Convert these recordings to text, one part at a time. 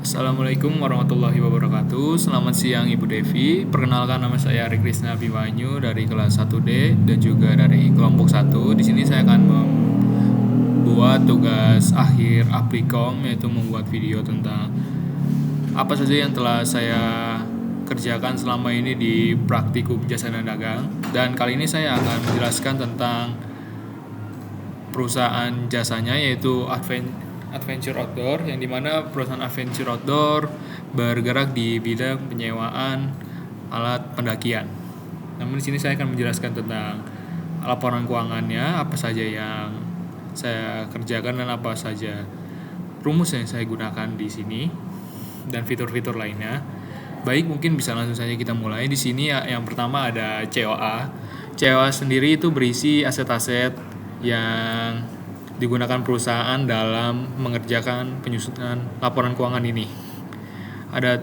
Assalamualaikum warahmatullahi wabarakatuh. Selamat siang Ibu Devi. Perkenalkan, nama saya Ari Krisna Abimanyu dari kelas 1D dan juga dari kelompok 1. Di sini saya akan membuat tugas akhir Applikom, yaitu membuat video tentang apa saja yang telah saya kerjakan selama ini di praktikum jasa dan dagang. Dan kali ini saya akan menjelaskan tentang perusahaan jasanya, yaitu Adventure Outdoor, yang dimana perusahaan Adventure Outdoor bergerak di bidang penyewaan alat pendakian. Namun di sini saya akan menjelaskan tentang laporan keuangannya, apa saja yang saya kerjakan dan apa saja rumus yang saya gunakan di sini dan fitur-fitur lainnya. Baik, mungkin bisa langsung saja kita mulai. Di sini yang pertama ada COA. COA sendiri itu berisi aset-aset yang digunakan perusahaan dalam mengerjakan penyusunan laporan keuangan ini. Ada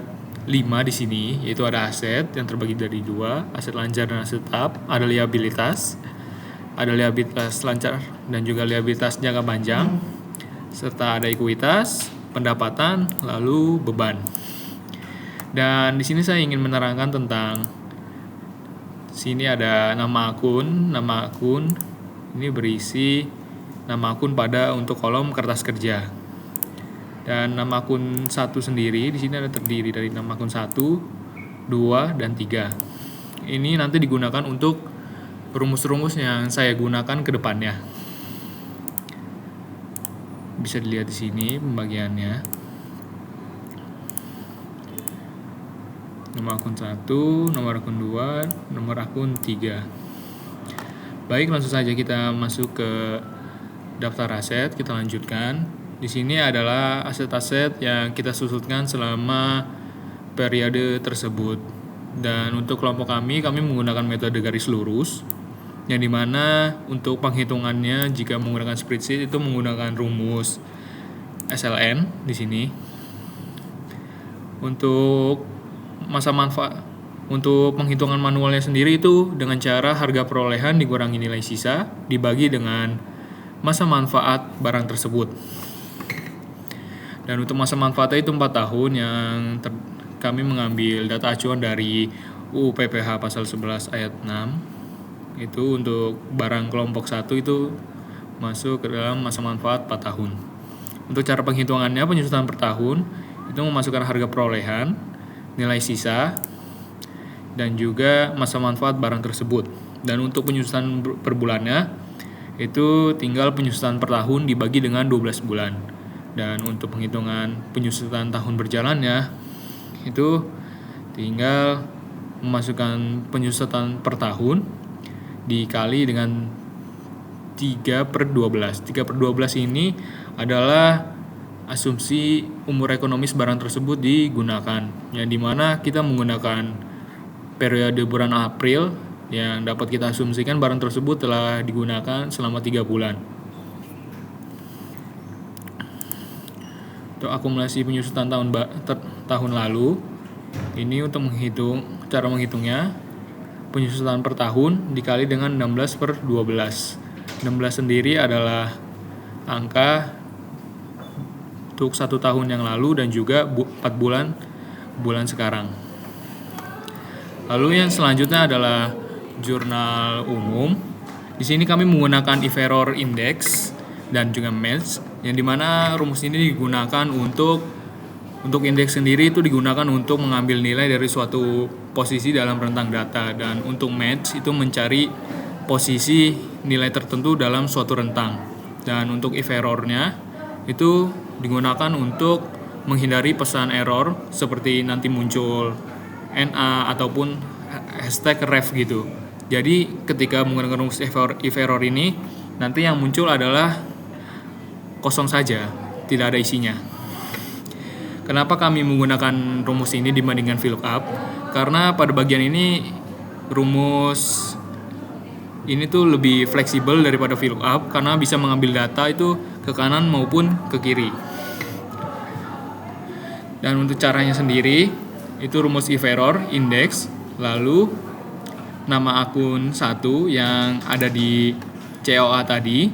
5 di sini, yaitu ada aset yang terbagi dari 2, aset lancar dan aset tetap, ada liabilitas lancar dan juga liabilitas jangka panjang, serta ada ekuitas, pendapatan, lalu beban. Dan di sini saya ingin menerangkan tentang sini ada nama akun ini berisi nama akun untuk kolom kertas kerja. Dan nama akun 1 sendiri di sini ada terdiri dari nama akun 1, 2, dan 3. Ini nanti digunakan untuk rumus-rumus yang saya gunakan ke depannya. Bisa dilihat di sini pembagiannya. Nomor akun 1, nomor akun 2, nomor akun 3. Baik, langsung saja kita masuk ke daftar aset, kita lanjutkan. Di sini adalah aset-aset yang kita susutkan selama periode tersebut. Dan untuk kelompok kami menggunakan metode garis lurus, yang dimana untuk penghitungannya jika menggunakan spreadsheet itu menggunakan rumus SLN di sini. Untuk masa manfaat, untuk penghitungan manualnya sendiri itu dengan cara harga perolehan dikurangi nilai sisa dibagi dengan masa manfaat barang tersebut. Dan untuk masa manfaatnya itu 4 tahun, yang kami mengambil data acuan dari UU PPH pasal 11 ayat 6. Itu untuk barang kelompok 1 itu masuk ke dalam masa manfaat 4 tahun. Untuk cara penghitungannya, penyusutan per tahun itu memasukkan harga perolehan, nilai sisa, dan juga masa manfaat barang tersebut. Dan untuk penyusutan per bulannya itu tinggal penyusutan per tahun dibagi dengan 12 bulan. Dan untuk penghitungan penyusutan tahun berjalannya itu tinggal memasukkan penyusutan per tahun dikali dengan 3/12. 3/12 ini adalah asumsi umur ekonomis barang tersebut digunakan, yang dimana kita menggunakan periode bulan April, yang dapat kita asumsikan barang tersebut telah digunakan selama 3 bulan. Untuk akumulasi penyusutan tahun lalu, ini untuk cara menghitungnya, penyusutan per tahun dikali dengan 16/12. 16 sendiri adalah angka untuk 1 tahun yang lalu dan juga 4 bulan sekarang. Lalu yang selanjutnya adalah jurnal umum. Di sini kami menggunakan Iveror Index dan juga Match, yang dimana rumus ini digunakan untuk indeks sendiri itu digunakan untuk mengambil nilai dari suatu posisi dalam rentang data, dan untuk Match itu mencari posisi nilai tertentu dalam suatu rentang. Dan untuk Iverornya itu digunakan untuk menghindari pesan error seperti nanti muncul NA ataupun hashtag ref gitu. Jadi ketika menggunakan rumus Iveror ini, nanti yang muncul adalah kosong saja, tidak ada isinya. Kenapa kami menggunakan rumus ini dibandingkan VLOOKUP? Karena pada bagian ini rumus ini tuh lebih fleksibel daripada VLOOKUP, karena bisa mengambil data itu ke kanan maupun ke kiri. Dan untuk caranya sendiri itu rumus Iveror Index, lalu nama akun 1 yang ada di COA tadi,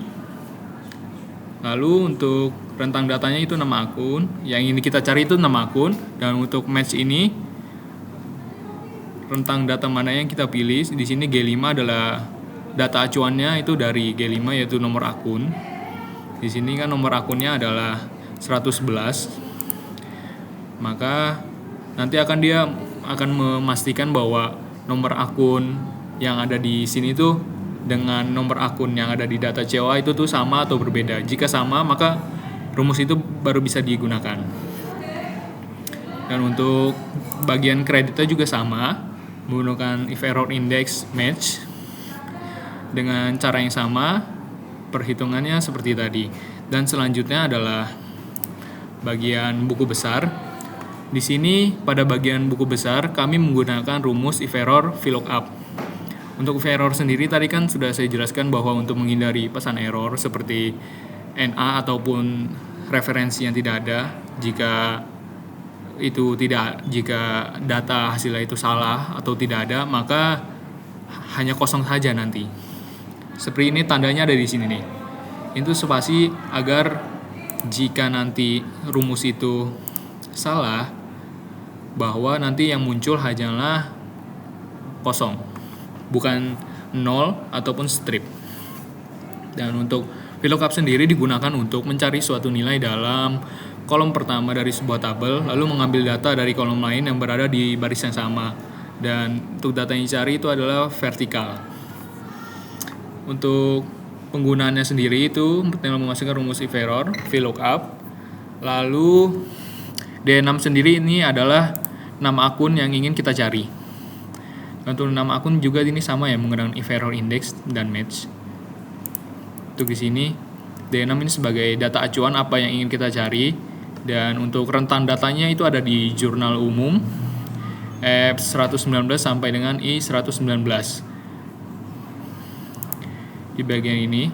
lalu untuk rentang datanya itu nama akun, yang ini kita cari itu nama akun, dan untuk match ini rentang data mana yang kita pilih. Di sini G5 adalah data acuannya itu dari G5 yaitu nomor akun. Di sini kan nomor akunnya adalah 111. Maka nanti dia akan memastikan bahwa nomor akun yang ada di sini tuh dengan nomor akun yang ada di data COA itu tuh sama atau berbeda. Jika sama, maka rumus itu baru bisa digunakan. Dan untuk bagian kreditnya juga sama, menggunakan if error index match dengan cara yang sama, perhitungannya seperti tadi. Dan selanjutnya adalah bagian buku besar. Di sini pada bagian buku besar kami menggunakan rumus if error VLOOKUP. Untuk if error sendiri tadi kan sudah saya jelaskan bahwa untuk menghindari pesan error seperti NA ataupun referensi yang tidak ada, jika data hasilnya itu salah atau tidak ada, maka hanya kosong saja nanti. Seperti ini tandanya ada di sini nih. Itu spasi agar jika nanti rumus itu salah, bahwa nanti yang muncul hanyalah kosong, bukan 0 ataupun strip. Dan untuk VLOOKUP sendiri digunakan untuk mencari suatu nilai dalam kolom pertama dari sebuah tabel, lalu mengambil data dari kolom lain yang berada di baris yang sama. Dan untuk data yang dicari itu adalah vertikal. Untuk penggunaannya sendiri itu tinggal memasukkan rumus if error VLOOKUP. Lalu D6 sendiri ini adalah nama akun yang ingin kita cari. Untuk nama akun juga ini sama ya, menggunakan if error index dan match. Untuk di sini D6 ini sebagai data acuan apa yang ingin kita cari, dan untuk rentang datanya itu ada di jurnal umum F119 sampai dengan I119. Di bagian ini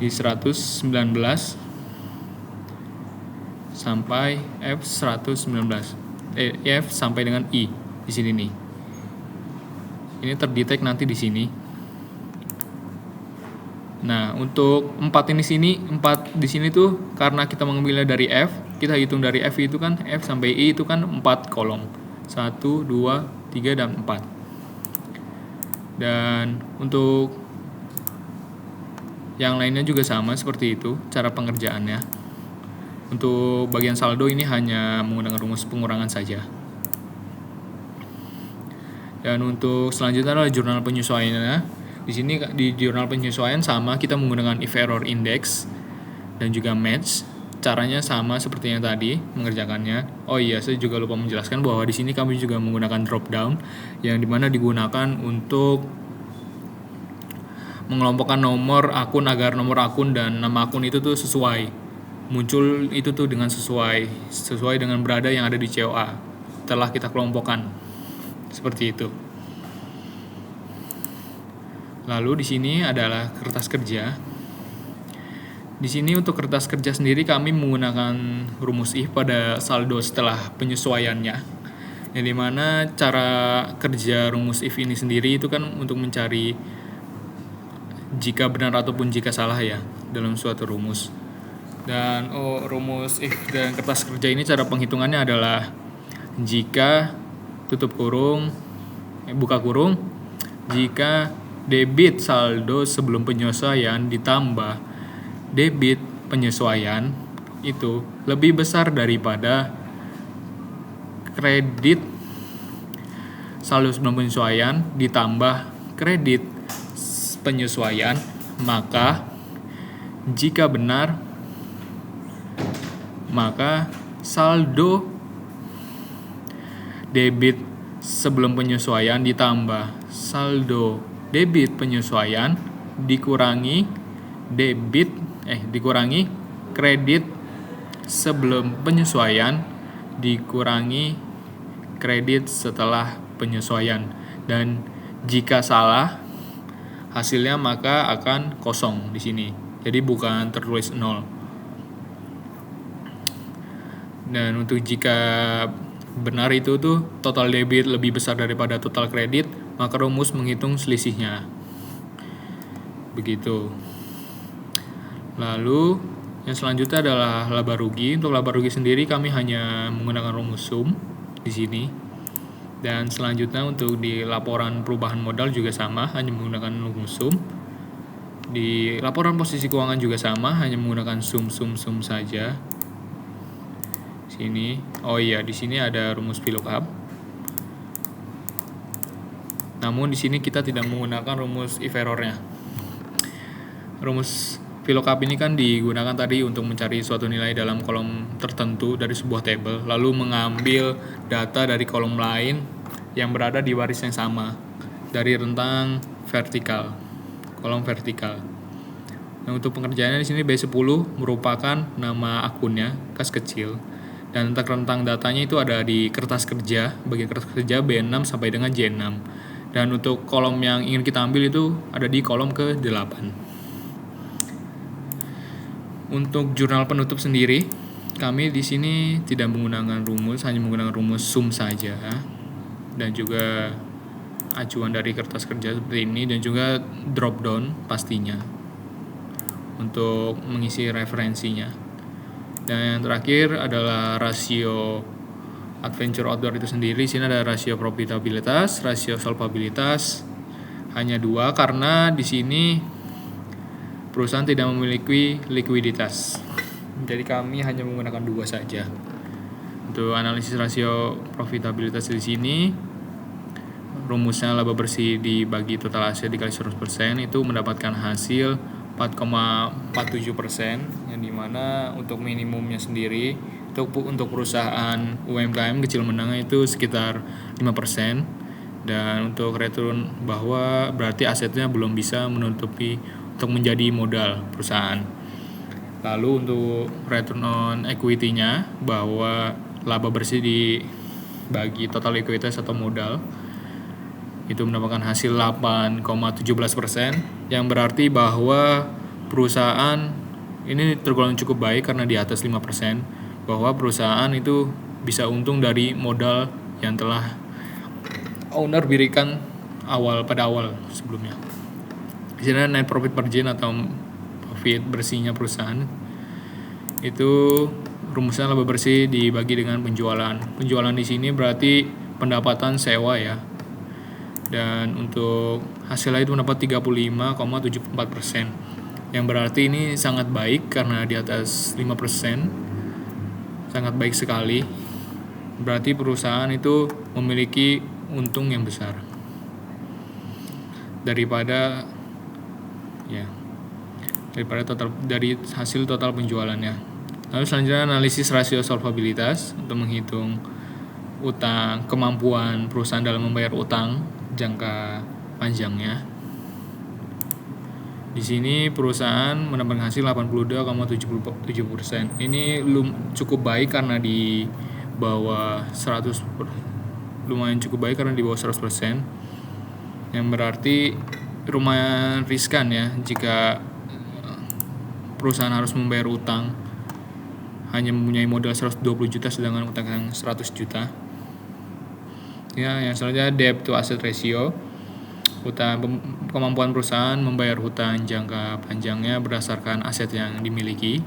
di 119 sampai F119, F sampai dengan I di sini nih. Ini terdetek nanti di sini. Nah, untuk 4 di sini tuh karena kita mengambilnya dari F, kita hitung dari F itu kan F sampai I itu kan 4 kolom. 1, 2, 3 dan 4. Dan untuk yang lainnya juga sama seperti itu cara pengerjaannya. Untuk bagian saldo ini hanya menggunakan rumus pengurangan saja. Dan untuk selanjutnya adalah jurnal penyesuaiannya. Di sini di jurnal penyesuaian sama, kita menggunakan if error index dan juga match. Caranya sama seperti yang tadi mengerjakannya. Oh iya, saya juga lupa menjelaskan bahwa di sini kami juga menggunakan drop down yang dimana digunakan untuk mengelompokkan nomor akun agar nomor akun dan nama akun itu tuh sesuai. Muncul itu tuh dengan sesuai dengan berada yang ada di COA. Telah kita kelompokkan seperti itu. Lalu di sini adalah kertas kerja. Di sini untuk kertas kerja sendiri kami menggunakan rumus if pada saldo setelah penyesuaiannya. Yang dimana cara kerja rumus if ini sendiri itu kan untuk mencari jika benar ataupun jika salah ya dalam suatu rumus. Dan rumus if dan kertas kerja ini cara penghitungannya adalah jika buka kurung, jika debit saldo sebelum penyesuaian ditambah debit penyesuaian itu lebih besar daripada kredit saldo sebelum penyesuaian ditambah kredit penyesuaian, maka jika benar, maka saldo debit sebelum penyesuaian ditambah saldo debit penyesuaian dikurangi kredit sebelum penyesuaian dikurangi kredit setelah penyesuaian. Dan jika salah hasilnya maka akan kosong di sini. Jadi bukan tertulis 0. Dan untuk jika benar itu tuh total debit lebih besar daripada total kredit, maka rumus menghitung selisihnya. Begitu. Lalu Yang selanjutnya adalah laba rugi. Untuk laba rugi sendiri kami hanya menggunakan rumus sum di sini. Dan selanjutnya untuk di laporan perubahan modal juga sama, hanya menggunakan rumus sum. Di laporan posisi keuangan juga sama, hanya menggunakan sum saja. Sini, di sini ada rumus VLOOKUP. Namun di sini kita tidak menggunakan rumus if error-nya. Rumus VLOOKUP ini kan digunakan tadi untuk mencari suatu nilai dalam kolom tertentu dari sebuah tabel, lalu mengambil data dari kolom lain yang berada di baris yang sama dari rentang vertikal, kolom vertikal. Nah, untuk pengerjaannya di sini B10 merupakan nama akunnya, kas kecil, dan rentang datanya itu ada di kertas kerja, bagian kertas kerja B6 sampai dengan J6. Dan untuk kolom yang ingin kita ambil itu ada di kolom ke-8. Untuk jurnal penutup sendiri, kami di sini tidak menggunakan rumus, hanya menggunakan rumus sum saja, dan juga acuan dari kertas kerja seperti ini, dan juga drop down pastinya untuk mengisi referensinya. Dan yang terakhir adalah rasio adventure outdoor itu sendiri. Di sini ada rasio profitabilitas, rasio solvabilitas, hanya 2 karena di sini perusahaan tidak memiliki likuiditas. Jadi kami hanya menggunakan 2 saja. Untuk analisis rasio profitabilitas di sini, rumusnya laba bersih dibagi total aset dikali 100% itu mendapatkan hasil 4,47%, yang dimana untuk minimumnya sendiri untuk perusahaan UMKM kecil menengah itu sekitar 5%, dan untuk return bahwa berarti asetnya belum bisa menutupi untuk menjadi modal perusahaan. Lalu untuk return on equity-nya bahwa laba bersih dibagi total ekuitas atau modal itu mendapatkan hasil 8,17%, yang berarti bahwa perusahaan ini tergolong cukup baik karena di atas 5%, bahwa perusahaan itu bisa untung dari modal yang telah owner berikan pada awal sebelumnya. Di sini net profit margin atau profit bersihnya perusahaan itu rumusnya laba bersih dibagi dengan penjualan. Penjualan di sini berarti pendapatan sewa ya. Dan untuk hasilnya itu mendapat 35,74%. Yang berarti ini sangat baik karena di atas 5%. Sangat baik sekali. Berarti perusahaan itu memiliki untung yang besar daripada dari hasil total penjualannya. Lalu selanjutnya analisis rasio solvabilitas untuk menghitung kemampuan perusahaan dalam membayar utang jangka panjangnya. Di sini perusahaan mendapatkan hasil 82,77%. Ini cukup baik karena di bawah 100%. Lumayan cukup baik karena di bawah 100%. Yang berarti lumayan riskan ya jika perusahaan harus membayar utang hanya mempunyai modal 120 juta sedangkan utang yang 100 juta. Ya, yang selanjutnya debt to asset ratio. Kemampuan perusahaan membayar hutang jangka panjangnya berdasarkan aset yang dimiliki.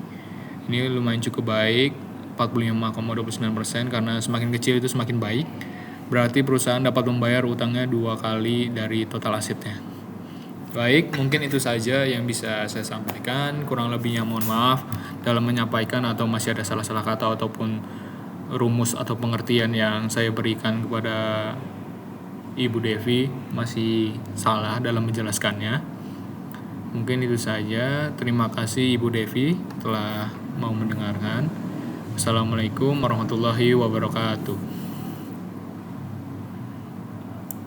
Ini lumayan cukup baik, 45,29%, karena semakin kecil itu semakin baik. Berarti perusahaan dapat membayar utangnya 2 kali dari total asetnya. Baik, mungkin itu saja yang bisa saya sampaikan. Kurang lebihnya mohon maaf dalam menyampaikan atau masih ada salah-salah kata ataupun rumus atau pengertian yang saya berikan kepada Ibu Devi masih salah dalam menjelaskannya. Mungkin itu saja. Terima kasih Ibu Devi telah mau mendengarkan. Assalamualaikum warahmatullahi wabarakatuh.